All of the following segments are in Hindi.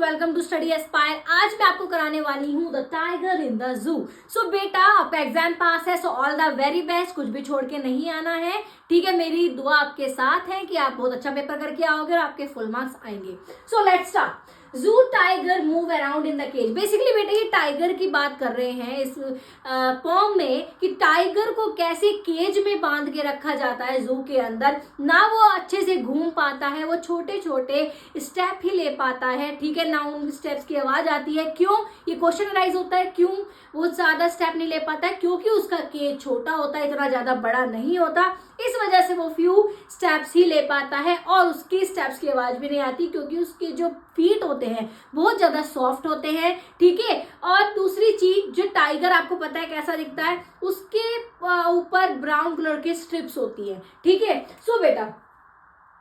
Welcome to study Aspire. आज मैं आपको कराने वाली हूँ the tiger in the zoo. सो बेटा आपका एग्जाम पास है, so all the very best. कुछ भी छोड़ के नहीं आना है, ठीक है। मेरी दुआ आपके साथ है कि आप बहुत अच्छा पेपर करके आओगे और आपके फुल मार्क्स आएंगे। So let's start. Zoo tiger move around in the cage. Basically बेटा ये टाइगर की बात कर रहे हैं इस पोम में कि टाइगर को कैसे केज में बांध के रखा जाता है जू के अंदर। ना वो अच्छे से घूम पाता है, वो छोटे छोटे स्टेप ही ले पाता है, ठीक है ना। उन स्टेप्स की आवाज आती है। क्यों? ये क्वेश्चन राइज होता है, क्यों वो ज्यादा स्टेप नहीं ले पाता है? क्योंकि उसका केज छोटा होता है, इतना ज्यादा बड़ा नहीं होता। इस वजह से वो फ्यू स्टेप्स ही ले पाता है और उसकी स्टेप्स की आवाज भी नहीं आती, क्योंकि उसके जो फीट होते हैं बहुत ज्यादा सॉफ्ट होते हैं, ठीक है। और दूसरी चीज, जो टाइगर आपको पता है कैसा दिखता है, उसके ऊपर ब्राउन कलर के स्ट्रिप्स होती है, ठीक है। सो बेटा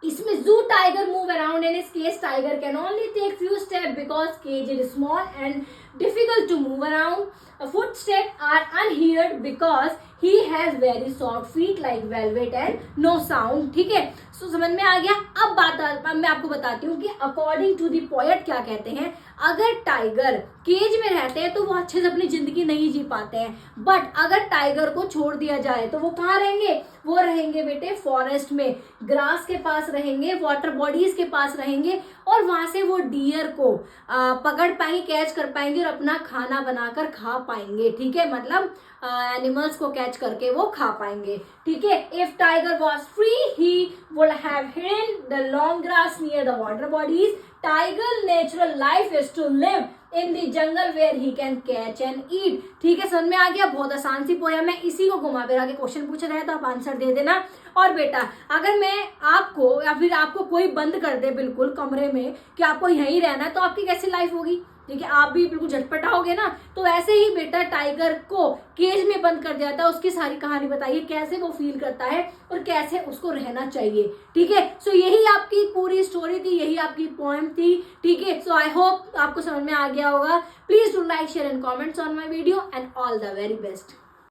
इसमें जू टाइगर मूव अराउंड इन इस case tiger can only take few step because cage is small and difficult to move around. Footstep are unheard because he has very soft feet like velvet and no sound, ठीक है। सो समझ में आ गया। अब मैं आपको बताती हूँ कि अकॉर्डिंग टू दी पोएट क्या कहते हैं। अगर टाइगर केज में रहते हैं तो वो अच्छे से अपनी जिंदगी नहीं जी पाते हैं, बट अगर टाइगर को छोड़ दिया जाए तो वो कहाँ रहेंगे? वो रहेंगे बेटे फॉरेस्ट में, ग्रास के पास रहेंगे, वाटर बॉडीज के पास रहेंगे और वहां से वो डियर को पकड़ पाएंगे, कैच कर पाएंगे और अपना खाना बनाकर खा पाएंगे, ठीक है। मतलब एनिमल्स को कैच करके वो खा पाएंगे, ठीक है। If tiger was free he would have hidden the long grass near the water bodies. Tiger natural life is to live in the jungle where he can catch and eat, ठीक है। समझ में आ गया। बहुत आसान सी पोयम है, इसी को घुमा फिरा के क्वेश्चन पूछा जाए तो आप आंसर दे देना। और बेटा अगर मैं आपको या फिर आपको कोई बंद कर दे बिल्कुल कमरे में कि आपको यहीं रहना है, तो आपकी कैसी लाइफ होगी? ठीक है, आप भी बिल्कुल झटपटाओगे ना। तो ऐसे ही बेटा टाइगर को केज में बंद कर दिया था, उसकी सारी कहानी बताइए कैसे वो फील करता है और कैसे उसको रहना चाहिए, ठीक है। सो यही आपकी पूरी स्टोरी थी, यही आपकी पोएम थी, ठीक है। सो आई होप आपको समझ में आ गया होगा। Please do like share and comments on my video and all the very best.